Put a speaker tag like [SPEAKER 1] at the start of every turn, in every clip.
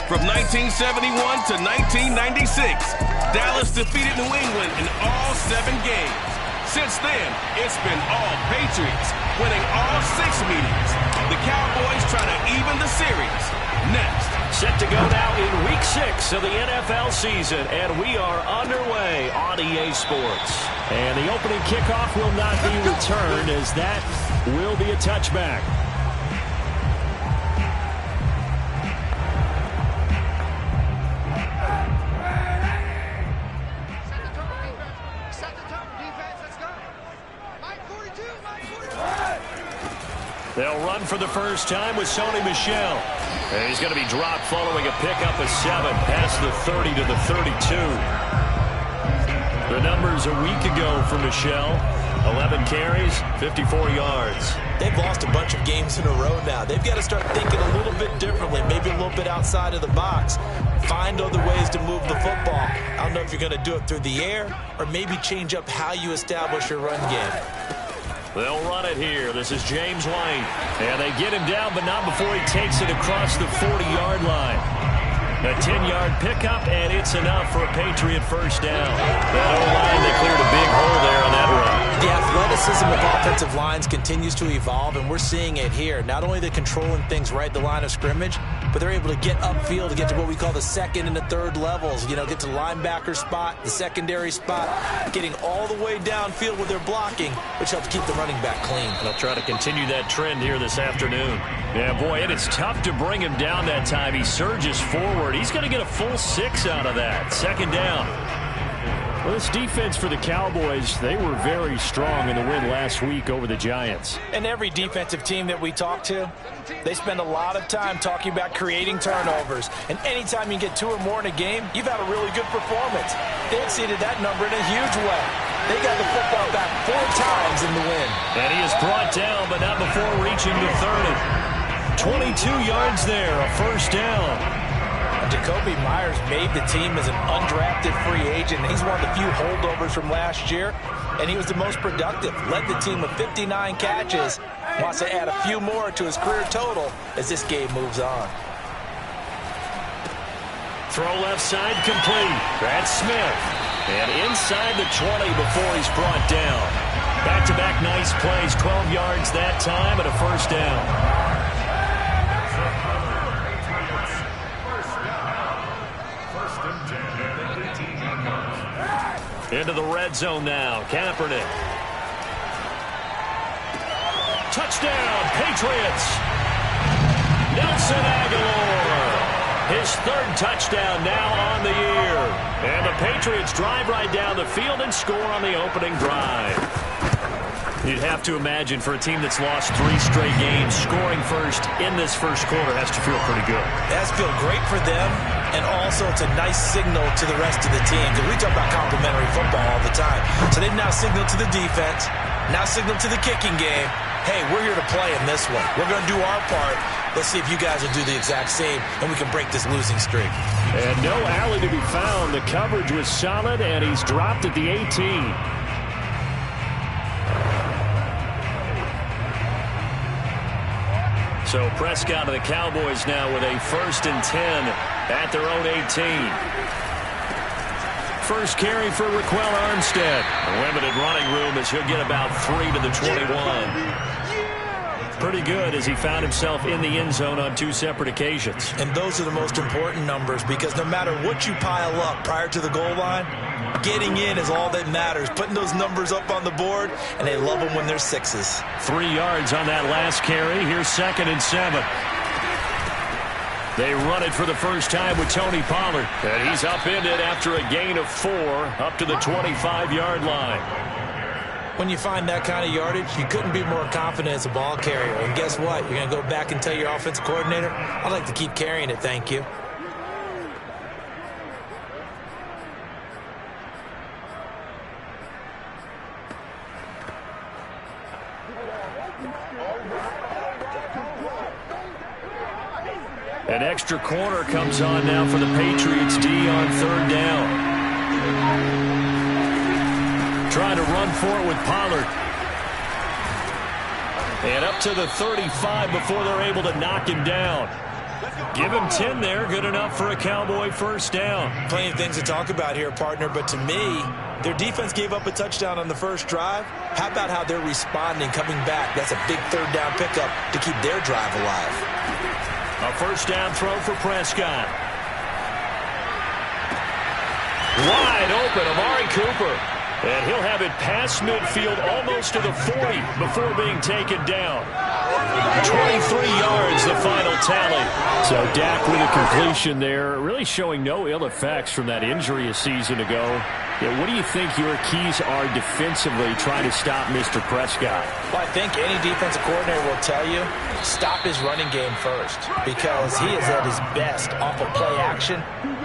[SPEAKER 1] From 1971 to 1996, Dallas defeated New England in all 7 games. Since then, it's been all Patriots, winning all 6 meetings. The Cowboys try to even the series. Next.
[SPEAKER 2] Set to go now in Week 6 of the NFL season, and we are underway on EA Sports. And the opening kickoff will not be returned, as that will be a touchback. They'll run for the first time with Sony Michel. And he's going to be dropped following a pickup of 7 past the 30 to the 32. The numbers a week ago for Michel: 11 carries, 54 yards.
[SPEAKER 3] They've lost a bunch of games in a row now. They've got to start thinking a little bit differently, maybe a little bit outside of the box. Find other ways to move the football. I don't know if you're going to do it through the air or maybe change up how you establish your run game.
[SPEAKER 2] They'll run it here. This is James White. And they get him down, but not before he takes it across the 40-yard line. A 10-yard pickup, and it's enough for a Patriot first down. That O-line, they cleared a big hole there on that run.
[SPEAKER 3] The athleticism of offensive lines continues to evolve, and we're seeing it here. Not only they're controlling things right at the line of scrimmage, but they're able to get upfield to get to what we call the second and the third levels. You know, get to the linebacker spot, the secondary spot, getting all the way downfield with their blocking, which helps keep the running back clean.
[SPEAKER 2] They'll try to continue that trend here this afternoon. Yeah, boy, it is tough to bring him down that time. He surges forward. He's going to get a full 6 out of that. Second down. Well, this defense for the Cowboys, they were very strong in the win last week over the Giants.
[SPEAKER 3] And every defensive team that we talk to, they spend a lot of time talking about creating turnovers. And anytime you get 2 or more in a game, you've had a really good performance. They exceeded that number in a huge way. They got the football back 4 times in the win.
[SPEAKER 2] And he is brought down, but not before reaching the 30. 22 yards there, a first down.
[SPEAKER 3] Jacoby Myers made the team as an undrafted free agent. He's one of the few holdovers from last year, and he was the most productive. Led the team with 59 catches. Wants to add a few more to his career total as this game moves on.
[SPEAKER 2] Throw left side complete. That's Smith. And inside the 20 before he's brought down. Back-to-back nice plays. 12 yards that time and a first down. Into the red zone now. Kaepernick. Touchdown, Patriots. Nelson Aguilar. His 3rd touchdown now on the year. And the Patriots drive right down the field and score on the opening drive. You'd have to imagine for a team that's lost 3 straight games, scoring first in this first quarter has to feel pretty good.
[SPEAKER 3] It has to feel great for them, and also it's a nice signal to the rest of the team. Because we talk about complimentary football all the time. So they've now signaled to the defense, now signaled to the kicking game, hey, we're here to play in this one. We're going to do our part. Let's see if you guys will do the exact same, and we can break this losing streak.
[SPEAKER 2] And no alley to be found. The coverage was solid, and he's dropped at the 18. So Prescott of the Cowboys now with a 1st and 10 at their own 18. First carry for Raquel Armstead. A limited running room as he'll get about 3 to the 21. Pretty good as he found himself in the end zone on 2 separate occasions.
[SPEAKER 3] And those are the most important numbers, because no matter what you pile up prior to the goal line, getting in is all that matters. Putting those numbers up on the board, and they love them when they're 6s.
[SPEAKER 2] 3 yards on that last carry. Here's 2nd and 7. They run it for the first time with Tony Pollard. And he's upended after a gain of 4 up to the 25-yard line.
[SPEAKER 3] When you find that kind of yardage, you couldn't be more confident as a ball carrier. And guess what? You're going to go back and tell your offensive coordinator, I'd like to keep carrying it, thank you.
[SPEAKER 2] An extra corner comes on now for the Patriots D on 3rd down. Trying to run for it with Pollard. And up to the 35 before they're able to knock him down. Give him 10 there. Good enough for a Cowboy first down.
[SPEAKER 3] Plenty of things to talk about here, partner, but to me, their defense gave up a touchdown on the first drive. How about how they're responding, coming back? That's a big third down pickup to keep their drive alive.
[SPEAKER 2] A first down throw for Prescott. Wide open, Amari Cooper. And he'll have it past midfield almost to the 40 before being taken down. 23 yards, the final tally. So Dak with a completion there, really showing no ill effects from that injury a season ago. Yeah, what do you think your keys are defensively trying to stop Mr. Prescott?
[SPEAKER 3] Well, I think any defensive coordinator will tell you, stop his running game first, because he is at his best off of play action.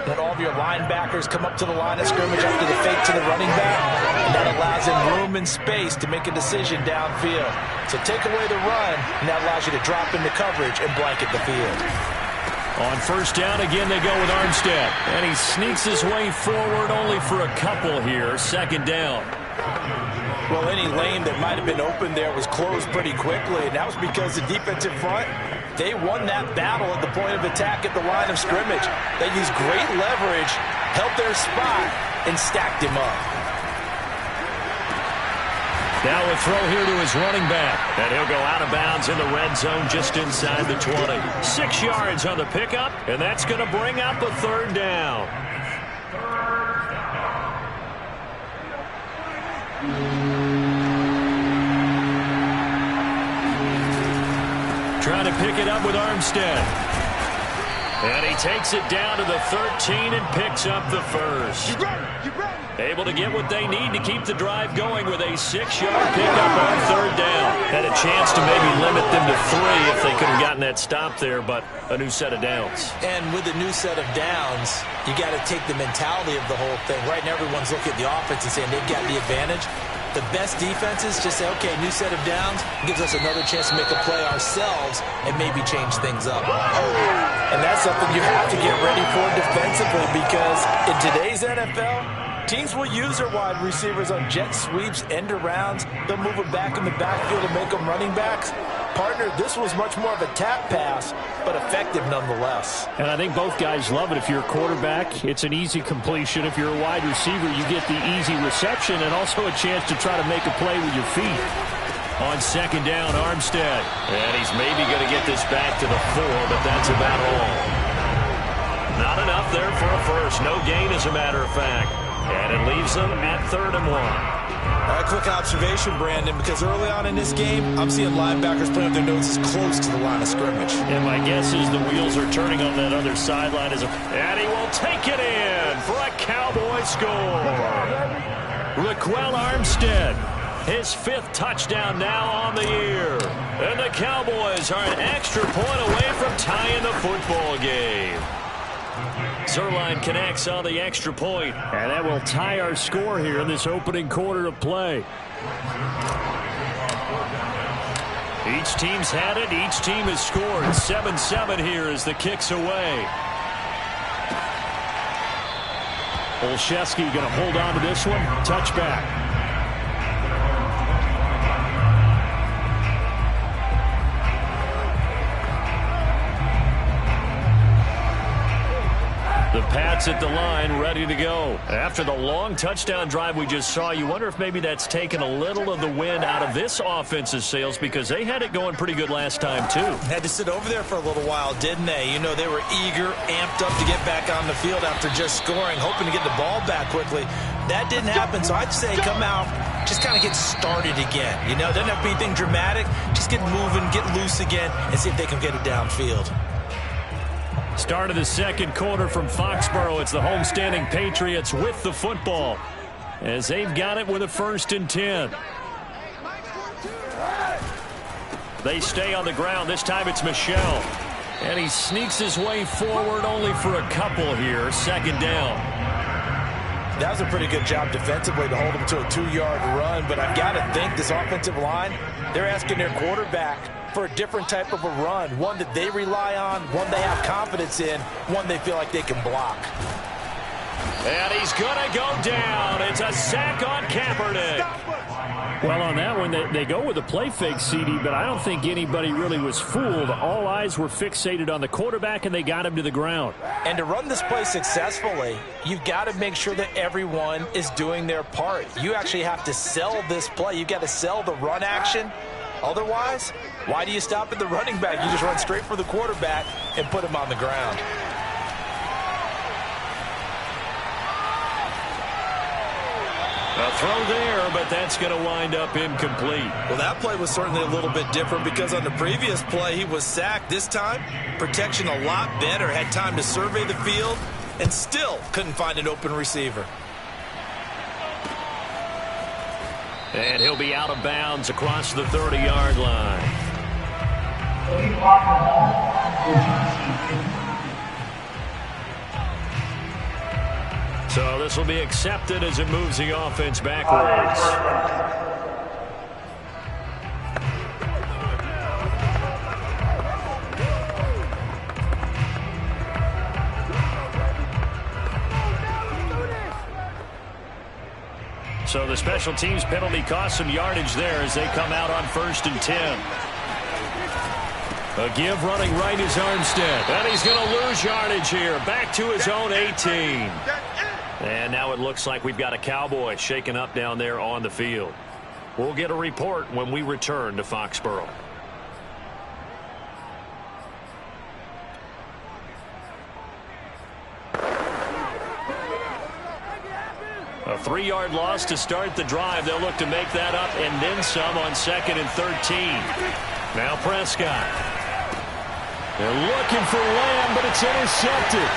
[SPEAKER 3] When all of your linebackers come up to the line of scrimmage after the fake to the running back, and that allows him room and space to make a decision downfield. So take away the run, and that allows you to drop into coverage and blanket the field.
[SPEAKER 2] On first down, again, they go with Armstead. And he sneaks his way forward only for a couple here. Second down.
[SPEAKER 3] Well, any lane that might have been open there was closed pretty quickly, and that was because the defensive front, they won that battle at the point of attack at the line of scrimmage. They used great leverage, held their spot, and stacked him up.
[SPEAKER 2] Now a throw here to his running back. And he'll go out of bounds in the red zone just inside the 20. 6 yards on the pickup, and that's going to bring up a third down. Trying to pick it up with Armstead. And he takes it down to the 13 and picks up the first. Able to get what they need to keep the drive going with a 6-yard pickup on third down. Had a chance to maybe limit them to 3 if they could have gotten that stop there, but a new set of downs.
[SPEAKER 3] And with a new set of downs, you got to take the mentality of the whole thing. Right now, everyone's looking at the offense and saying they've got the advantage. The best defenses just say, okay, new set of downs gives us another chance to make a play ourselves and maybe change things up. And that's something you have to get ready for defensively, because in today's NFL, teams will use their wide receivers on jet sweeps, end arounds. They'll move them back in the backfield and make them running backs. Partner, this was much more of a tap pass, but effective nonetheless.
[SPEAKER 2] And I think both guys love it. If you're a quarterback, it's an easy completion. If you're a wide receiver, you get the easy reception and also a chance to try to make a play with your feet. On second down, Armstead. And he's maybe going to get this back to the 4, but that's about all. Not enough there for a first. No gain, as a matter of fact. And it leaves them at 3rd and 1.
[SPEAKER 3] A quick observation, Brandon, because early on in this game, I'm seeing linebackers putting up their noses close to the line of scrimmage.
[SPEAKER 2] And my guess is the wheels are turning on that other sideline. And he will take it in for a Cowboy score. Raquel Armstead, his 5th touchdown now on the year. And the Cowboys are an extra point away from tying the football game. Zerline connects on the extra point, and that will tie our score here in this opening quarter of play. Each team's had it. Each team has scored. 7-7 here as the kick's away. Olszewski going to hold on to this one. Touchback. The Pats at the line, ready to go. After the long touchdown drive we just saw, you wonder if maybe that's taken a little of the wind out of this offense's sails, because they had it going pretty good last time, too.
[SPEAKER 3] Had to sit over there for a little while, didn't they? You know, they were eager, amped up to get back on the field after just scoring, hoping to get the ball back quickly. That didn't happen, so I'd say come out, just kind of get started again. You know, doesn't have to be anything dramatic. Just get moving, get loose again, and see if they can get it downfield.
[SPEAKER 2] Start of the second quarter from Foxborough. It's the homestanding Patriots with the football, as they've got it with a 1st and 10. They stay on the ground. This time it's Michel. And he sneaks his way forward only for a couple here. 2nd down.
[SPEAKER 3] That was a pretty good job defensively to hold him to a 2-yard run, but I've got to think this offensive line, they're asking their quarterback for a different type of a run, one that they rely on, one they have confidence in, one they feel like they can block.
[SPEAKER 2] And he's going to go down. It's a sack on Kaepernick. Well, on that one, they go with a play fake, CD, but I don't think anybody really was fooled. All eyes were fixated on the quarterback, and they got him to the ground.
[SPEAKER 3] And to run this play successfully, you've got to make sure that everyone is doing their part. You actually have to sell this play. You've got to sell the run action. Otherwise, why do you stop at the running back? You just run straight for the quarterback and put him on the ground.
[SPEAKER 2] A throw there, but that's going to wind up incomplete.
[SPEAKER 3] Well, that play was certainly a little bit different because on the previous play, he was sacked. This time, protection a lot better. Had time to survey the field and still couldn't find an open receiver.
[SPEAKER 2] And he'll be out of bounds across the 30-yard line. So this will be accepted as it moves the offense backwards. So the special teams penalty cost some yardage there as they come out on 1st and 10. A give running right is Armstead. And he's going to lose yardage here. Back to his own 18. And now it looks like we've got a Cowboy shaken up down there on the field. We'll get a report when we return to Foxborough. A 3-yard loss to start the drive. They'll look to make that up and then some on 2nd and 13. Now Prescott. They're looking for Lamb, but it's intercepted.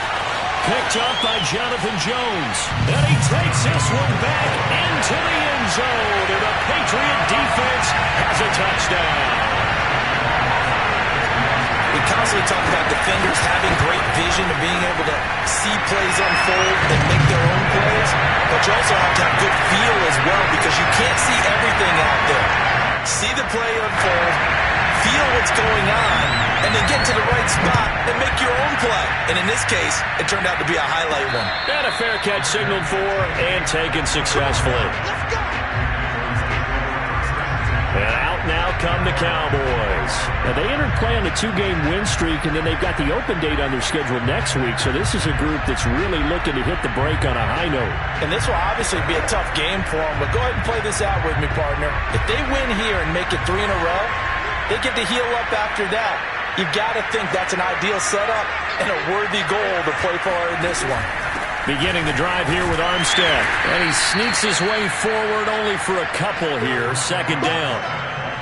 [SPEAKER 2] Picked up by Jonathan Jones. And he takes this one back into the end zone. And the Patriot defense has a touchdown.
[SPEAKER 3] We constantly talk about defenders having great vision and being able to see plays unfold and make their own plays. But you also have to have good feel as well because you can't see everything out there. See the play unfold, feel what's going on, and then get to the right spot and make your own play. And in this case, it turned out to be a highlight one.
[SPEAKER 2] And a fair catch signaled for and taken successfully. And out now come the Cowboys. Now they entered play on a 2-game win streak, and then they've got the open date on their schedule next week. So this is a group that's really looking to hit the break on a high note.
[SPEAKER 3] And this will obviously be a tough game for them, but go ahead and play this out with me, partner. If they win here and make it 3 in a row, they get to heal up after that. You've got to think that's an ideal setup and a worthy goal to play for in this one.
[SPEAKER 2] Beginning the drive here with Armstead. And he sneaks his way forward only for a couple here. 2nd down.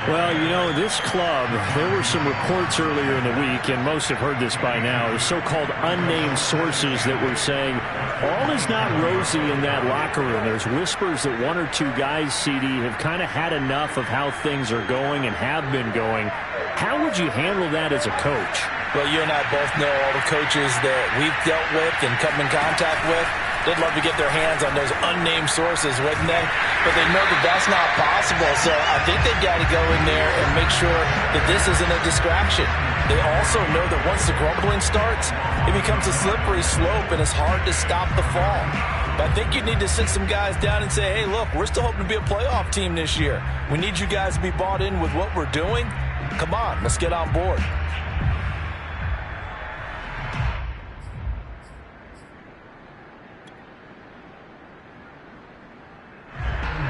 [SPEAKER 2] Well, you know, this club, there were some reports earlier in the week, and most have heard this by now, the so-called unnamed sources that were saying all is not rosy in that locker room. There's whispers that 1 or 2 guys, CD, have kind of had enough of how things are going and have been going. How would you handle that as a coach?
[SPEAKER 3] Well, you and I both know all the coaches that we've dealt with and come in contact with. They'd love to get their hands on those unnamed sources, wouldn't they? But they know that that's not possible, so I think they've got to go in there and make sure that this isn't a distraction. They also know that once the grumbling starts, it becomes a slippery slope and it's hard to stop the fall. But I think you need to sit some guys down and say, hey, look, we're still hoping to be a playoff team this year. We need you guys to be bought in with what we're doing. Come on, let's get on board.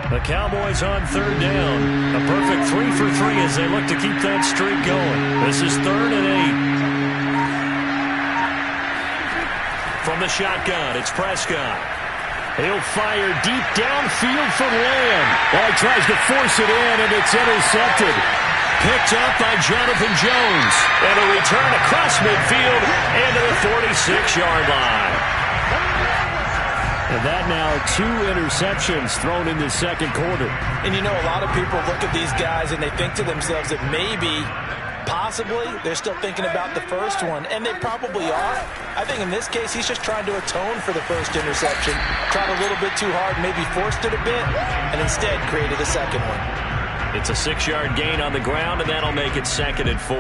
[SPEAKER 2] The Cowboys on 3rd down. A perfect 3 for 3 as they look to keep that streak going. This is 3rd and 8. From the shotgun, it's Prescott. He'll fire deep downfield for Lamb. Well, he tries to force it in, and it's intercepted. Picked up by Jonathan Jones. And a return across midfield into the 46-yard line. And that now 2 interceptions thrown in the 2nd quarter.
[SPEAKER 3] And you know, a lot of people look at these guys and they think to themselves that maybe, possibly, they're still thinking about the first one. And they probably are. I think in this case, he's just trying to atone for the first interception. Tried a little bit too hard, maybe forced it a bit, and instead created a second one.
[SPEAKER 2] It's a 6-yard gain on the ground, and that'll make it 2nd and 4.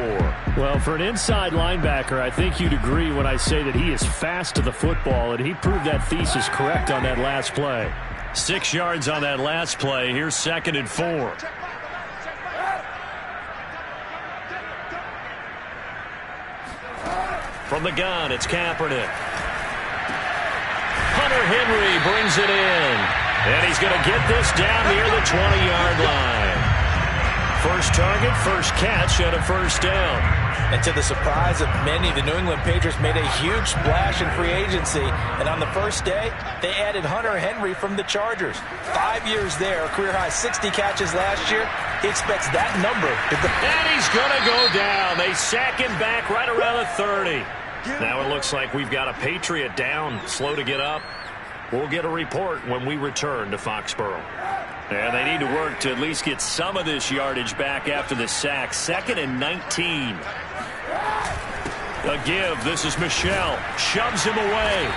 [SPEAKER 2] Well, for an inside linebacker, I think you'd agree when I say that he is fast to the football, and he proved that thesis correct on that last play. 6 yards on that last play. Here's 2nd and 4. From the gun, it's Kaepernick. Hunter Henry brings it in. And he's going to get this down near the 20-yard line. First target, first catch, and a first down.
[SPEAKER 3] And to the surprise of many, the New England Patriots made a huge splash in free agency. And on the first day, they added Hunter Henry from the Chargers. 5 years there, career-high 60 catches last year. He expects that number to go.
[SPEAKER 2] And he's going to go down. They sack him back right around the 30. Now it looks like we've got a Patriot down, slow to get up. We'll get a report when we return to Foxborough. And they need to work to at least get some of this yardage back after the sack. 2nd and 19. A give. This is Michel. Shoves him away.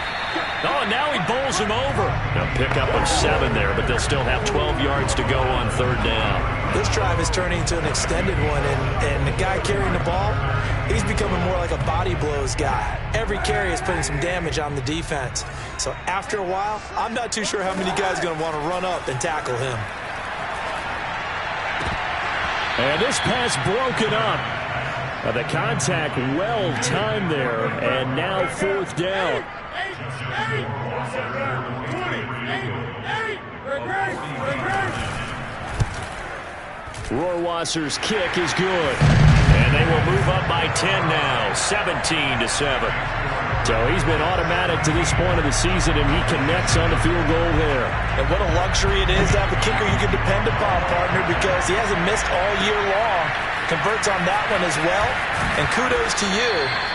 [SPEAKER 2] Oh, and now he bowls him over. A pickup of 7 there, but they'll still have 12 yards to go on 3rd down.
[SPEAKER 3] This drive is turning into an extended one, and the guy carrying the ball, he's becoming more like a body blows guy. Every carry is putting some damage on the defense. So after a while, I'm not too sure how many guys are going to want to run up and tackle him.
[SPEAKER 2] And this pass broken up. The contact well timed there, and now 4th down. Rohrwasser's kick is good. And they will move up by 10 now, 17-7. So he's been automatic to this point of the season, and he connects on the field goal there.
[SPEAKER 3] And what a luxury it is to have a kicker you can depend upon, partner, because he hasn't missed all year long. Converts on that one as well. And kudos to you.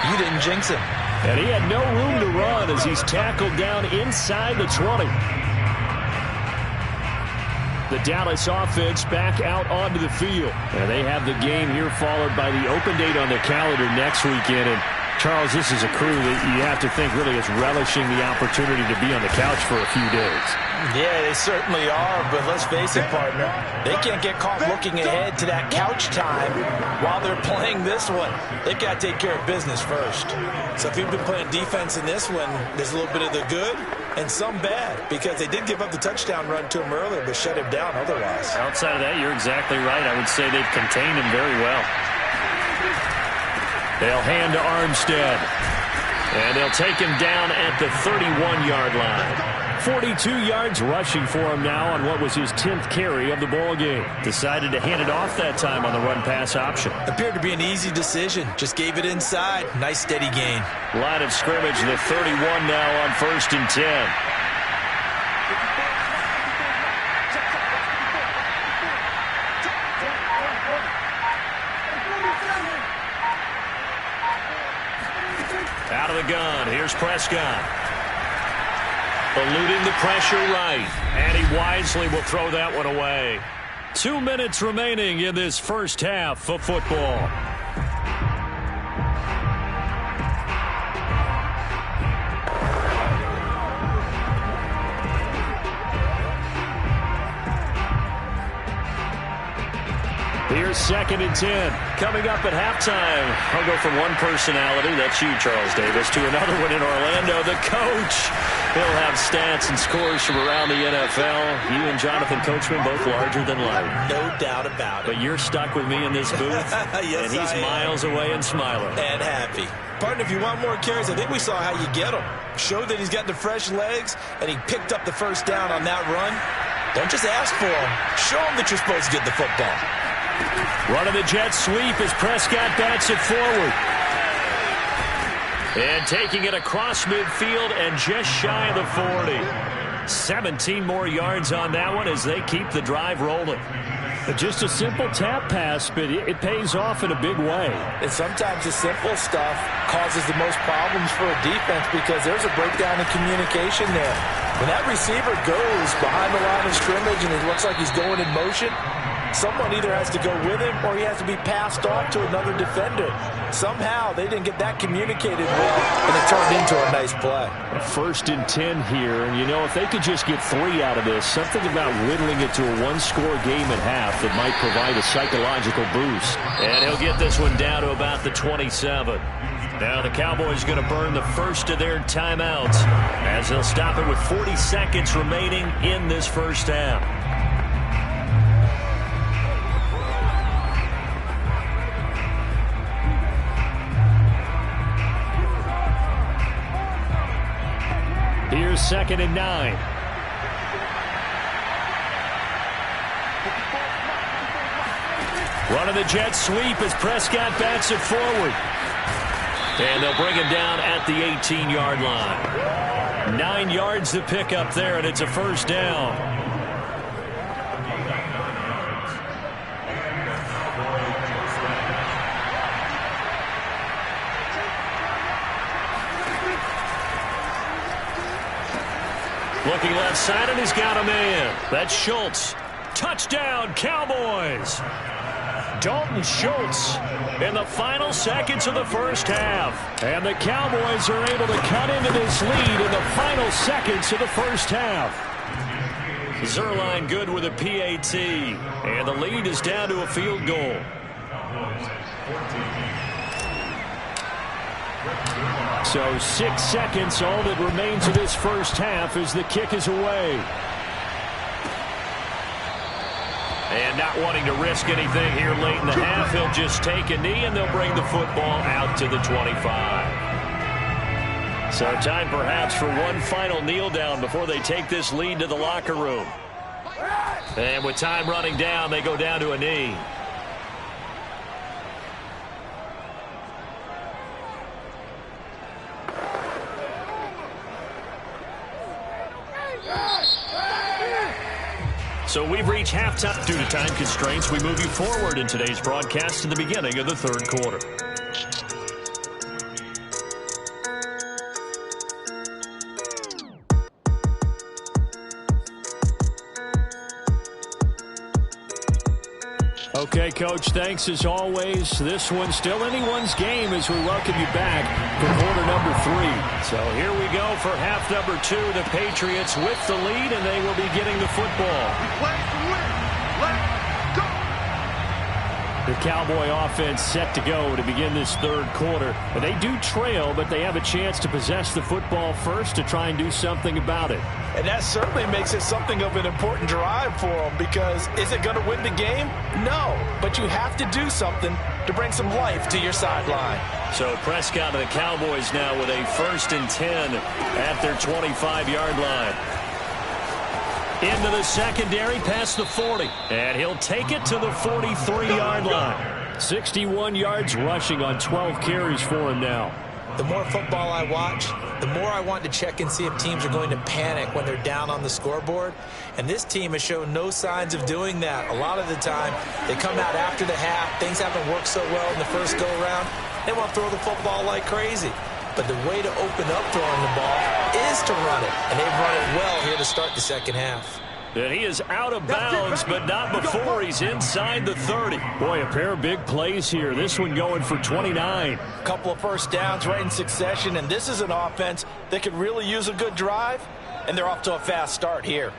[SPEAKER 3] You didn't jinx him.
[SPEAKER 2] And he had no room to run as he's tackled down inside the 20. The Dallas offense back out onto the field. And they have the game here followed by the open date on their calendar next weekend. And Charles, this is a crew that you have to think really is relishing the opportunity to be on the couch for a few days.
[SPEAKER 3] Yeah, they certainly are, but let's face it, partner. They can't get caught looking ahead to that couch time while they're playing this one. They've got to take care of business first. So if you've been playing defense in this one, there's a little bit of the good and some bad, because they did give up the touchdown run to him earlier, but shut him down otherwise.
[SPEAKER 2] Outside of that, you're exactly right. I would say they've contained him very well. They'll hand to Armstead. And they'll take him down at the 31-yard line. 42 yards rushing for him now on what was his 10th carry of the ball game. Decided to hand it off that time on the run-pass option.
[SPEAKER 3] Appeared to be an easy decision. Just gave it inside. Nice steady gain.
[SPEAKER 2] Line of scrimmage, the 31 now on 1st and 10. Out of the gun, here's Prescott. Eluding the pressure right, and he wisely will throw that one away. 2 minutes remaining in this first half of football. Here's 2nd and 10. Coming up at halftime, I'll go from one personality, that's you, Charles Davis, to another one in Orlando, the coach. He'll have stats and scores from around the NFL. You and Jonathan Coachman, both larger than life.
[SPEAKER 3] No doubt about it.
[SPEAKER 2] But you're stuck with me in this booth,
[SPEAKER 3] yes,
[SPEAKER 2] and he's miles away and smiling.
[SPEAKER 3] And happy. Partner, if you want more carries, I think we saw how you get him. Showed that he's got the fresh legs, and he picked up the first down on that run. Don't just ask for him. Show him that you're supposed to get the football.
[SPEAKER 2] Running the jet sweep as Prescott bats it forward. And taking it across midfield and just shy of the 40. 17 more yards on that one as they keep the drive rolling. Just a simple tap pass, but it pays off in a big way.
[SPEAKER 3] And sometimes the simple stuff causes the most problems for a defense because there's a breakdown in communication there. When that receiver goes behind the line of scrimmage and it looks like he's going in motion, someone either has to go with him or he has to be passed off to another defender. Somehow they didn't get that communicated well, and it turned into a nice play.
[SPEAKER 2] 1st and 10 here, and you know, if they could just get 3 out of this, something about whittling it to a one-score game at half that might provide a psychological boost. And he'll get this one down to about the 27. Now the Cowboys going to burn the first of their timeouts as they'll stop it with 40 seconds remaining in this first half. Here's 2nd and 9. Running the jet sweep as Prescott bats it forward. And they'll bring him down at the 18-yard line. 9 yards to pick up there, and it's a first down. Looking left side, and he's got a man. That's Schultz. Touchdown, Cowboys. Dalton Schultz in the final seconds of the first half. And the Cowboys are able to cut into this lead in the final seconds of the first half. Zerline good with a PAT. And the lead is down to a field goal. So 6 seconds, all that remains of this first half as the kick is away. And not wanting to risk anything here late in the half, he'll just take a knee and they'll bring the football out to the 25. So time perhaps for one final kneel down before they take this lead to the locker room. And with time running down, they go down to a knee. So we've reached halftime. Due to time constraints, we move you forward in today's broadcast to the beginning of the third quarter. Okay, Coach, thanks as always. This one's still anyone's game as we welcome you back for quarter number 3. So here we go for half number 2. The Patriots with the lead, and they will be getting the football.
[SPEAKER 4] We play to win. Let's go.
[SPEAKER 2] The Cowboy offense set to go to begin this third quarter. They do trail, but they have a chance to possess the football first to try and do something about it.
[SPEAKER 3] And that certainly makes it something of an important drive for them, because is it going to win the game? No, but you have to do something to bring some life to your sideline.
[SPEAKER 2] So Prescott and the Cowboys now with a 1st and 10 at their 25-yard line. Into the secondary past the 40, and he'll take it to the 43-yard line. 61 yards rushing on 12 carries for him now.
[SPEAKER 3] The more football I watch, the more I want to check and see if teams are going to panic when they're down on the scoreboard. And this team has shown no signs of doing that. A lot of the time, they come out after the half. Things haven't worked so well in the first go-around. They want to throw the football like crazy. But the way to open up throwing the ball is to run it. And they've run it well here to start the second half.
[SPEAKER 2] And he is out of bounds, but not before he's inside the 30. Boy, a pair of big plays here. This one going for 29.
[SPEAKER 3] A couple of first downs right in succession, and this is an offense that could really use a good drive, and they're off to a fast start here.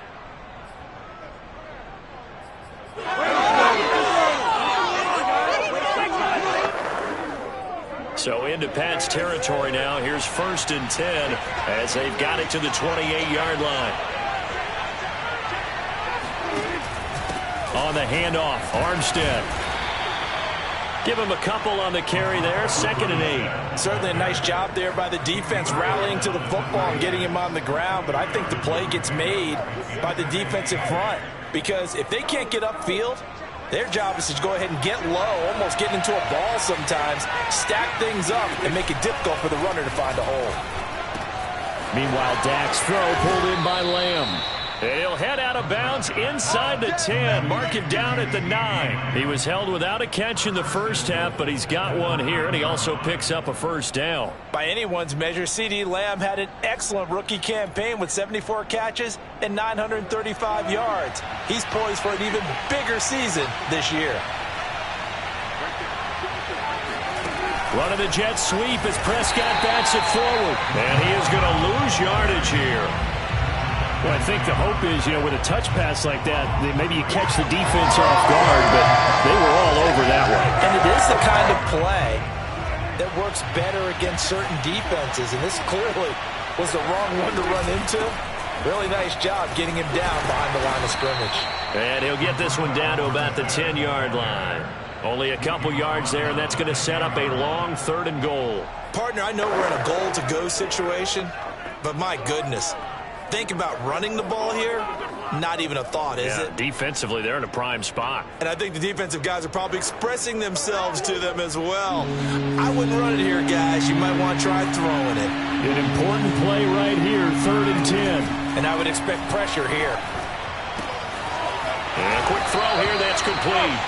[SPEAKER 2] So into Pat's territory now. Here's 1st and 10 as they've got it to the 28-yard line. On the handoff, Armstead. Give him a couple on the carry there. 2nd and 8.
[SPEAKER 3] Certainly a nice job there by the defense rallying to the football and getting him on the ground. But I think the play gets made by the defensive front, because if they can't get upfield, their job is to go ahead and get low, almost get into a ball sometimes, stack things up, and make it difficult for the runner to find a hole.
[SPEAKER 2] Meanwhile, Dak's throw pulled in by Lamb. And he'll head out of bounds inside the 10. Mark him down at the 9. He was held without a catch in the first half, but he's got one here, and he also picks up a first down.
[SPEAKER 3] By anyone's measure, CeeDee Lamb had an excellent rookie campaign with 74 catches and 935 yards. He's poised for an even bigger season this year.
[SPEAKER 2] Running the jet sweep as Prescott bats it forward. And he is going to lose yardage here. Well, I think the hope is, with a touch pass like that, maybe you catch the defense off guard, but they were all over that one.
[SPEAKER 3] And it is the kind of play that works better against certain defenses, and this clearly was the wrong one to run into. Really nice job getting him down behind the line of scrimmage.
[SPEAKER 2] And he'll get this one down to about the 10-yard line. Only a couple yards there, and that's going to set up a long 3rd and goal.
[SPEAKER 3] Partner, I know we're in a goal-to-go situation, but my goodness, think about running the ball here. Not even a thought, is it?
[SPEAKER 2] Defensively, they're in a prime spot.
[SPEAKER 3] And I think the defensive guys are probably expressing themselves to them as well. I wouldn't run it here, guys. You might want to try throwing it.
[SPEAKER 2] An important play right here, 3rd and 10.
[SPEAKER 3] And I would expect pressure here.
[SPEAKER 2] And a quick throw here, that's complete.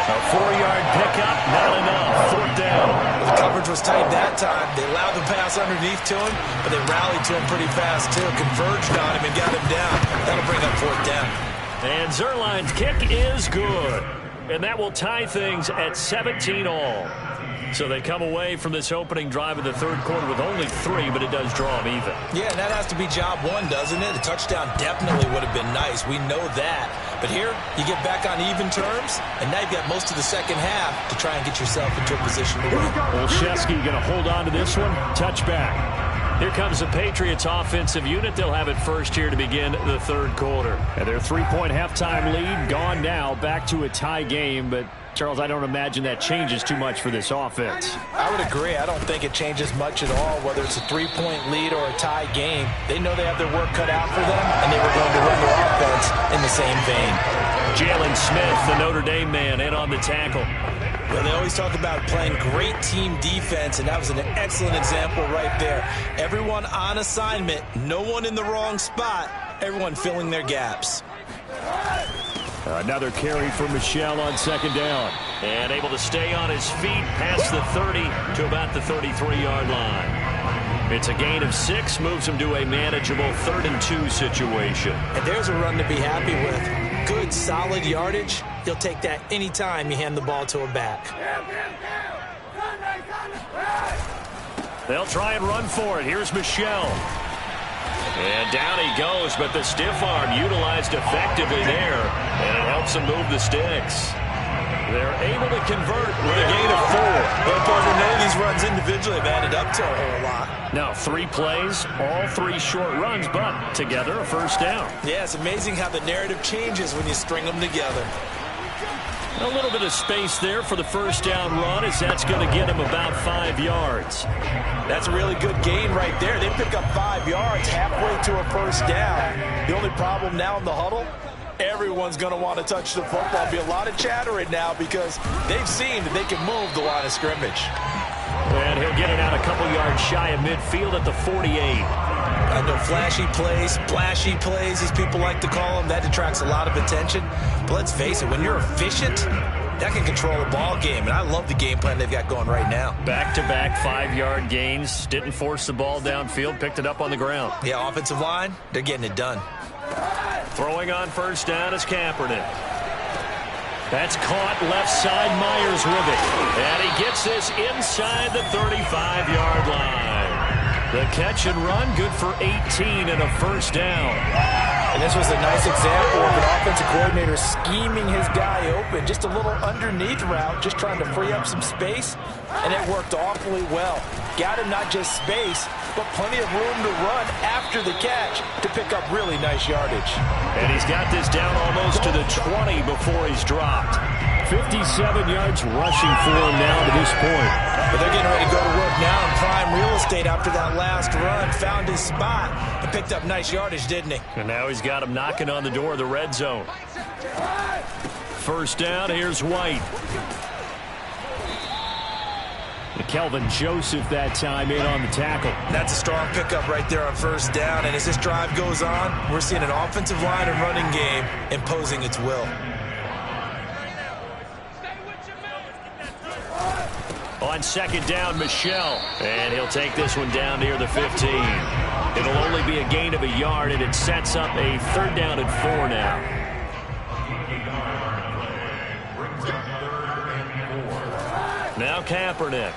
[SPEAKER 2] A 4-yard pickup, not enough. 4th down.
[SPEAKER 3] The coverage was tight that time. They allowed the pass underneath to him, but they rallied to him pretty fast, too. Converged on him and got him down. That'll bring up 4th down.
[SPEAKER 2] And Zuerlein's kick is good. And that will tie things at 17 all. So they come away from this opening drive of the 3rd quarter with only 3, but it does draw them even.
[SPEAKER 3] Yeah, and that has to be job 1, doesn't it? A touchdown definitely would have been nice. We know that. But here, you get back on even terms, and now you've got most of the second half to try and get yourself into a position to win.
[SPEAKER 2] Olszewski going to hold on to this one. Touchback. Here comes the Patriots offensive unit. They'll have it first here to begin the 3rd quarter. And their 3-point halftime lead gone now. Back to a tie game, but Charles, I don't imagine that changes too much for this offense.
[SPEAKER 3] I would agree. I don't think it changes much at all, whether it's a 3-point lead or a tie game. They know they have their work cut out for them, and they were going to run their offense in the same vein.
[SPEAKER 2] Jalen Smith, the Notre Dame man, in on the tackle.
[SPEAKER 3] Well, they always talk about playing great team defense, and that was an excellent example right there. Everyone on assignment, no one in the wrong spot, everyone filling their gaps.
[SPEAKER 2] Another carry for Michel on 2nd down. And able to stay on his feet past the 30 to about the 33-yard line. It's a gain of 6, moves him to a manageable 3rd and 2 situation.
[SPEAKER 3] And there's a run to be happy with. Good, solid yardage. He'll take that anytime you hand the ball to a back.
[SPEAKER 2] They'll try and run for it. Here's Michel. And down he goes, but the stiff arm utilized effectively there, and it helps him move the sticks. They're able to convert with a gain of 4.
[SPEAKER 3] But partner, none of these runs individually have added up to a whole lot.
[SPEAKER 2] Now 3 plays, all 3 short runs, but together a 1st down.
[SPEAKER 3] Yeah, it's amazing how the narrative changes when you string them together.
[SPEAKER 2] A little bit of space there for the 1st down run, as that's going to get him about 5 yards.
[SPEAKER 3] That's a really good gain right there. They pick up 5 yards halfway to a 1st down. The only problem now in the huddle, everyone's going to want to touch the football. Be a lot of chattering now because they've seen that they can move the line of scrimmage.
[SPEAKER 2] And he'll get it out a couple yards shy of midfield at the 48.
[SPEAKER 3] I know flashy plays, splashy plays, as people like to call them, that detracts a lot of attention. But let's face it, when you're efficient, that can control a ball game. And I love the game plan they've got going right now.
[SPEAKER 2] Back-to-back 5-yard gains. Didn't force the ball downfield. Picked it up on the ground.
[SPEAKER 3] Yeah, offensive line, they're getting it done.
[SPEAKER 2] Throwing on 1st down is Kaepernick. That's caught left side. Myers with it. And he gets this inside the 35-yard line. The catch and run, good for 18 and a 1st down.
[SPEAKER 3] And this was a nice example of an offensive coordinator scheming his guy open. Just a little underneath route, just trying to free up some space, and it worked awfully well. Got him not just space, but plenty of room to run after the catch to pick up really nice yardage.
[SPEAKER 2] And he's got this down almost to the 20 before he's dropped. 57 yards rushing for him now to this point.
[SPEAKER 3] But they're getting ready to go to work now in prime real estate after that last run. Found his spot and picked up nice yardage, didn't he?
[SPEAKER 2] And now he's got him knocking on the door of the red zone. 1st down, here's White. Kelvin Joseph that time in on the tackle.
[SPEAKER 3] That's a strong pickup right there on 1st down. And as this drive goes on, we're seeing an offensive line and running game imposing its will.
[SPEAKER 2] On 2nd down, Michel. And he'll take this one down near the 15. It'll only be a gain of a yard, and it sets up a 3rd down and 4 now. Now Kaepernick.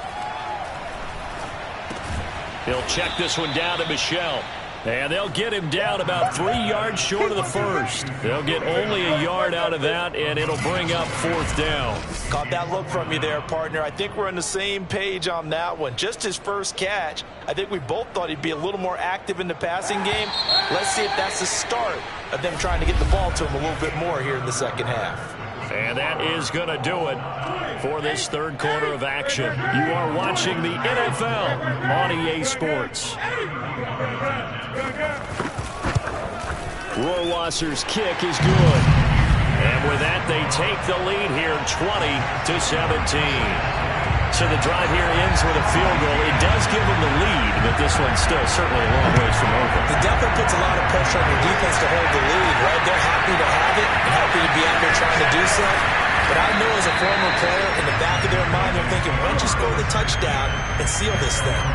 [SPEAKER 2] He'll check this one down to Michel. And they'll get him down about 3 yards short of the first. They'll get only a yard out of that, and it'll bring up 4th down.
[SPEAKER 3] Caught that look from you there, partner. I think we're on the same page on that one. Just his first catch. I think we both thought he'd be a little more active in the passing game. Let's see if that's the start of them trying to get the ball to him a little bit more here in the second half.
[SPEAKER 2] And that is going to do it for this third quarter of action. You are watching the NFL on EA Sports. Rohrwasser's kick is good. And with that, they take the lead here 20-17. So the drive here ends with a field goal. It does give them the lead, but this one's still certainly a long ways from over.
[SPEAKER 3] It definitely puts a lot of pressure on your defense to hold the lead, right? They're happy to have it and happy to be out there trying to do so. But I know as a former player, in the back of their mind, they're thinking, why don't you score the touchdown and seal this thing?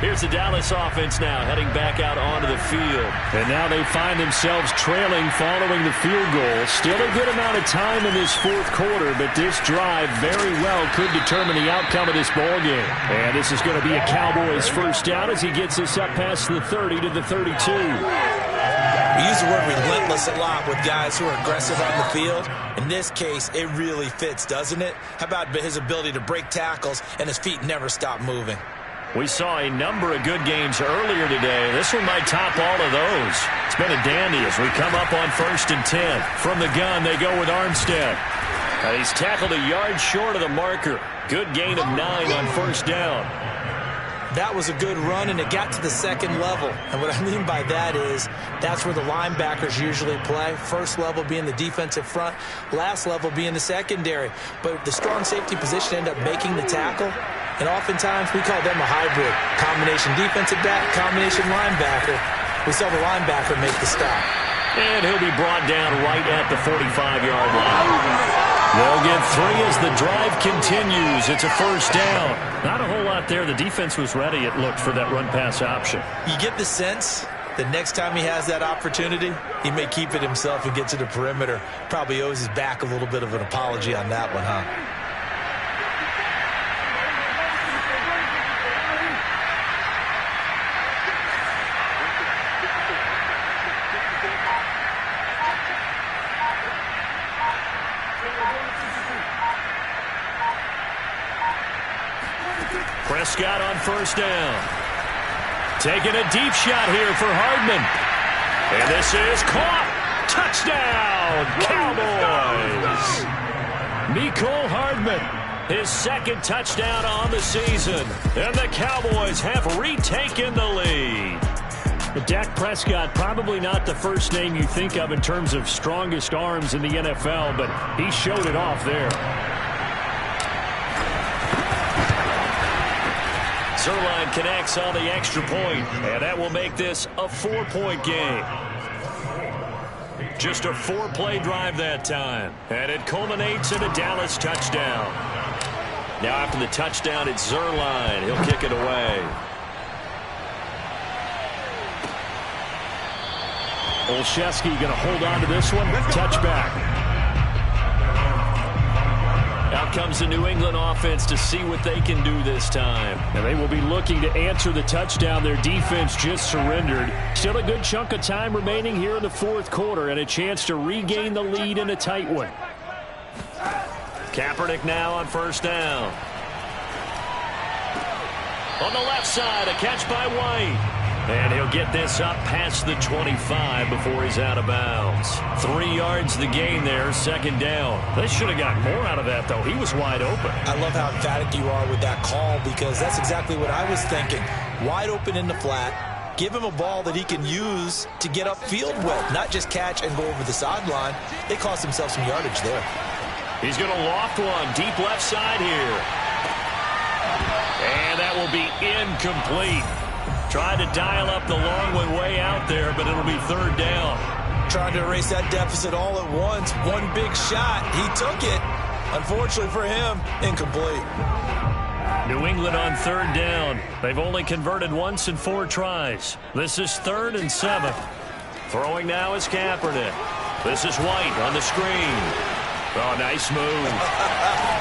[SPEAKER 2] Here's the Dallas offense now heading back out onto the field. And now they find themselves trailing following the field goal. Still a good amount of time in this fourth quarter, but this drive very well could determine the outcome of this ball game. And this is going to be a Cowboys first down as he gets us up past the 30 to the 32.
[SPEAKER 3] We use the word relentless a lot with guys who are aggressive on the field. In this case, it really fits, doesn't it? How about his ability to break tackles and his feet never stop moving?
[SPEAKER 2] We saw a number of good games earlier today. This one might top all of those. It's been a dandy as we come up on 1st and 10. From the gun, they go with Armstead. And he's tackled a yard short of the marker. Good gain of 9 on 1st down.
[SPEAKER 3] That was a good run, and it got to the second level. And what I mean by that is that's where the linebackers usually play. First level being the defensive front, last level being the secondary. But the strong safety position ended up making the tackle. And oftentimes we call them a hybrid. Combination defensive back, combination linebacker. We saw the linebacker make the stop.
[SPEAKER 2] And he'll be brought down right at the 45-yard line. They'll get 3 as the drive continues. It's a first down. Not a whole lot there. The defense was ready, it looked, for that run-pass option.
[SPEAKER 3] You get the sense that next time he has that opportunity, he may keep it himself and get to the perimeter. Probably owes his back a little bit of an apology on that one, huh?
[SPEAKER 2] Prescott on first down. Taking a deep shot here for Hardman. And this is caught. Touchdown, Cowboys. Mecole Hardman, his second touchdown on the season. And the Cowboys have retaken the lead. But Dak Prescott, probably not the first name you think of in terms of strongest arms in the NFL, but he showed it off there. Zuerlein connects on the extra point, and that will make this a 4-point game. Just a 4-play drive that time, and it culminates in a Dallas touchdown. Now after the touchdown, it's Zuerlein. He'll kick it away. Olszewski going to hold on to this one. Touchback. Out comes the New England offense to see what they can do this time. And they will be looking to answer the touchdown their defense just surrendered. Still a good chunk of time remaining here in the fourth quarter and a chance to regain the lead in a tight one. Kaepernick now on first down. On the left side, a catch by White. And he'll get this up past the 25 before he's out of bounds. 3 yards the gain there, second down. They should have gotten more out of that, though. He was wide open.
[SPEAKER 3] I love how emphatic you are with that call because that's exactly what I was thinking. Wide open in the flat. Give him a ball that he can use to get upfield with, not just catch and go over the sideline. They cost themselves some yardage there.
[SPEAKER 2] He's going to loft one deep left side here. And that will be incomplete. Tried to dial up the long one way out there, but it'll be third down.
[SPEAKER 3] Trying to erase that deficit all at once. One big shot. He took it. Unfortunately for him, incomplete.
[SPEAKER 2] New England on third down. They've only converted once in 4 tries. This is 3rd and 7. Throwing now is Kaepernick. This is White on the screen. Oh, nice move.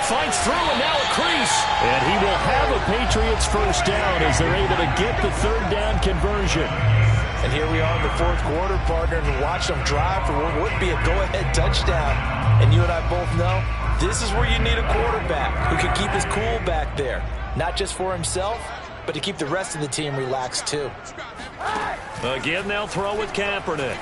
[SPEAKER 2] Fights through and now a crease. And he will have a Patriots first down as they're able to get the third down conversion.
[SPEAKER 3] And here we are in the fourth quarter, partner, and watch them drive for what would be a go-ahead touchdown. And you and I both know this is where you need a quarterback who can keep his cool back there. Not just for himself, but to keep the rest of the team relaxed too.
[SPEAKER 2] Again, they'll throw with Kaepernick.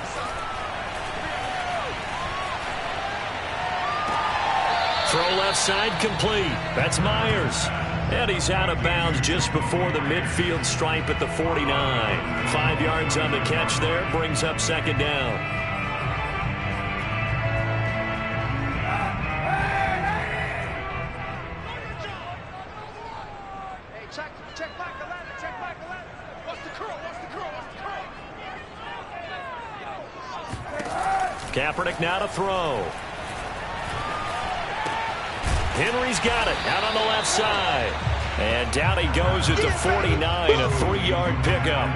[SPEAKER 2] Throw left side complete. That's Myers. And he's out of bounds just before the midfield stripe at the 49. 5 yards on the catch there. Brings up second down.
[SPEAKER 4] Hey, check back the ladder, check back the ladder. What's the curl?
[SPEAKER 2] Kaepernick now to throw. Henry's got it out on the left side. And down he goes at the 49, a 3-yard pickup.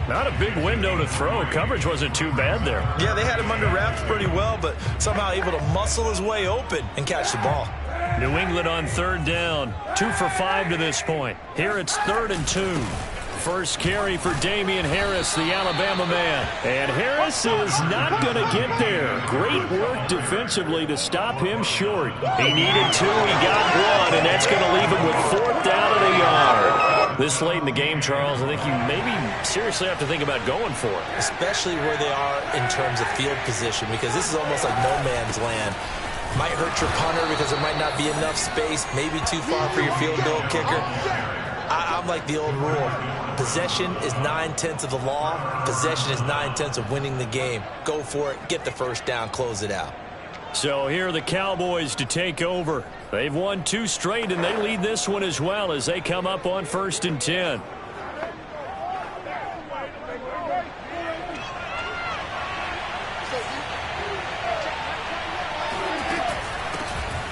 [SPEAKER 2] Not a big window to throw. Coverage wasn't too bad there.
[SPEAKER 3] Yeah, they had him under wraps pretty well, but somehow able to muscle his way open and catch the ball.
[SPEAKER 2] New England on third down. 2 for 5 to this point. Here it's 3rd and 2. First carry for Damian Harris, the Alabama man. And Harris is not going to get there. Great work defensively to stop him short. He needed 2, he got 1, and that's going to leave him with 4th down and a yard. This late in the game, Charles, I think you maybe seriously have to think about going for it.
[SPEAKER 3] Especially where they are in terms of field position, because this is almost like no man's land. Might hurt your punter because there might not be enough space, maybe too far for your field goal kicker. I'm like the old rule. Possession is 9/10 of the law. Possession is 9/10 of winning the game. Go for it. Get the first down. Close it out.
[SPEAKER 2] So here are the Cowboys to take over. They've won 2 straight, and they lead this one as well as they come up on 1st and 10.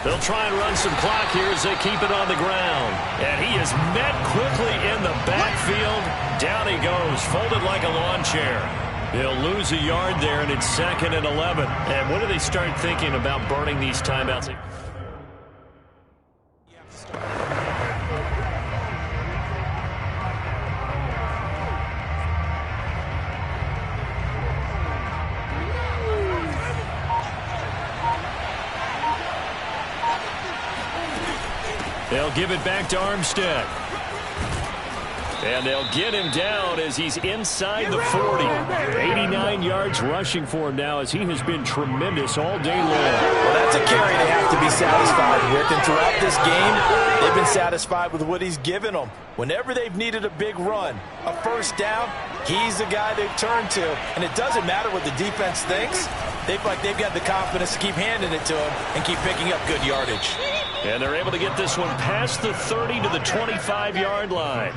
[SPEAKER 2] They'll try and run some clock here as they keep it on the ground. And he is met quickly in the backfield. Down he goes, folded like a lawn chair. He'll lose a yard there, and it's 2nd and 11. And when do they start thinking about burning these timeouts? They'll give it back to Armstead. And they'll get him down as he's inside the 40. 89 yards rushing for him now as he has been tremendous all day long.
[SPEAKER 3] Well, that's a carry they have to be satisfied with. And throughout this game, they've been satisfied with what he's given them. Whenever they've needed a big run, a first down, he's the guy they've turned to. And it doesn't matter what the defense thinks. They've got the confidence to keep handing it to him and keep picking up good yardage.
[SPEAKER 2] And they're able to get this one past the 30 to the 25-yard line.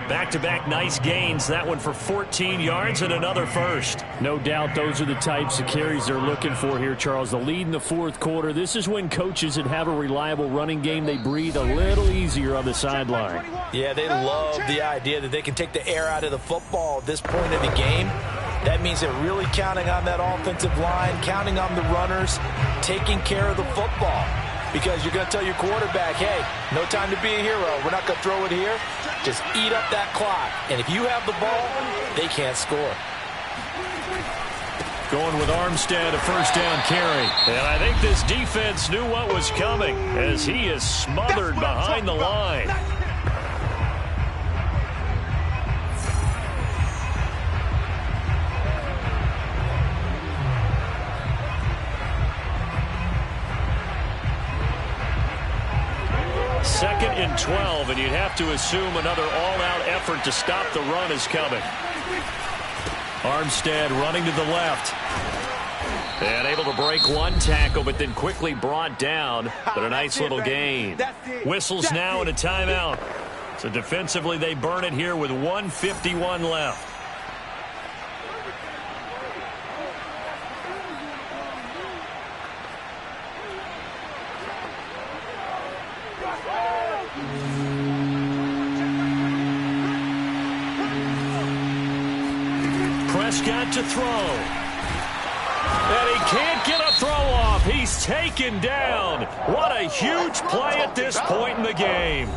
[SPEAKER 2] Back-to-back nice gains. That one for 14 yards and another first. No doubt those are the types of carries they're looking for here, Charles. The lead in the fourth quarter. This is when coaches that have a reliable running game, they breathe a little easier on the sideline.
[SPEAKER 3] Yeah, they love the idea that they can take the air out of the football at this point of the game. That means they're really counting on that offensive line, counting on the runners, taking care of the football. Because you're going to tell your quarterback, hey, no time to be a hero. We're not going to throw it here. Just eat up that clock. And if you have the ball, they can't score.
[SPEAKER 2] Going with Armstead, a first down carry. And I think this defense knew what was coming as he is smothered behind the line. Second and 12, and you'd have to assume another all-out effort to stop the run is coming. Armstead running to the left. And able to break one tackle, but then quickly brought down. But a nice little gain. Whistles now and a timeout. So defensively, they burn it here with 1:51 left. Prescott to throw. And he can't get a throw off. He's taken down. What a huge play at this point in the game.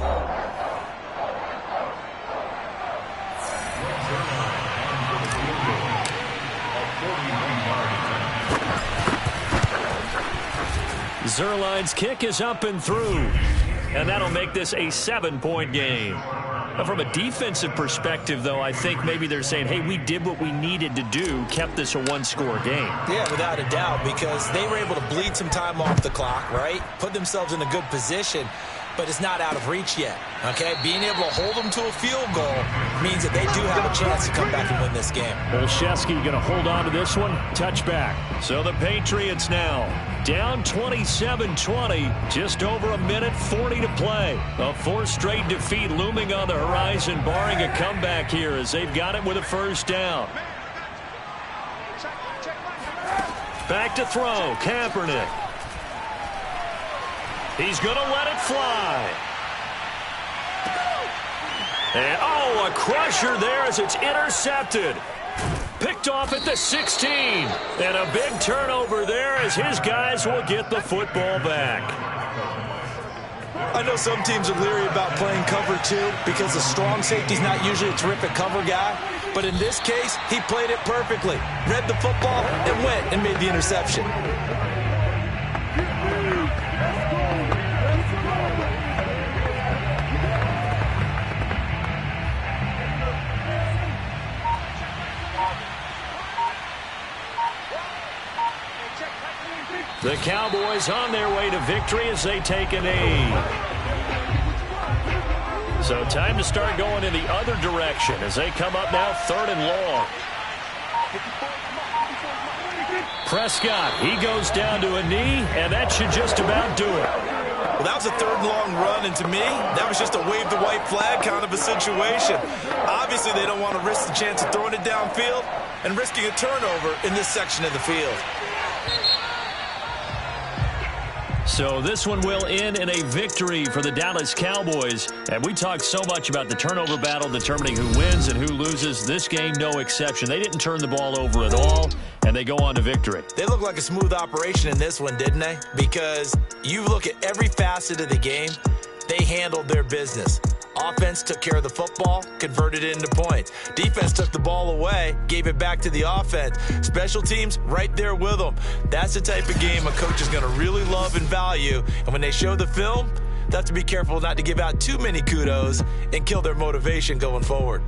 [SPEAKER 2] Zerline's kick is up and through, and that'll make this a 7-point game. Now, from a defensive perspective, though, I think maybe they're saying, hey, we did what we needed to do, kept this a one-score game.
[SPEAKER 3] Yeah, without a doubt, because they were able to bleed some time off the clock, right? Put themselves in a good position, but it's not out of reach yet, okay? Being able to hold them to a field goal means that they do have a chance to come back and win this game.
[SPEAKER 2] Olszewski going to hold on to this one. Touchback. So the Patriots now down 27-20, just over a minute 40 to play. A fourth straight defeat looming on the horizon, barring a comeback here as they've got it with a first down. Back to throw, Kaepernick. He's going to let it fly. And, oh, a crusher there as it's intercepted. Picked off at the 16. And a big turnover there as his guys will get the football back.
[SPEAKER 3] I know some teams are leery about playing cover two because the strong safety's not usually a terrific cover guy. But in this case, he played it perfectly. Read the football and went and made the interception.
[SPEAKER 2] The Cowboys on their way to victory as they take a knee. So time to start going in the other direction as they come up now 3rd and long. Prescott, he goes down to a knee, and that should just about do it.
[SPEAKER 3] Well, that was a 3rd and long run, and to me, that was just a wave the white flag kind of a situation. Obviously, they don't want to risk the chance of throwing it downfield and risking a turnover in this section of the field.
[SPEAKER 2] So this one will end in a victory for the Dallas Cowboys. And we talked so much about the turnover battle determining who wins and who loses. This game, no exception. They didn't turn the ball over at all, and they go on to victory.
[SPEAKER 3] They look like a smooth operation in this one, didn't they? Because you look at every facet of the game, they handled their business. Offense took care of the football, converted it into points. Defense took the ball away, gave it back to the offense. Special teams right there with them. That's the type of game a coach is going to really love and value. And when they show the film, they have to be careful not to give out too many kudos and kill their motivation going forward.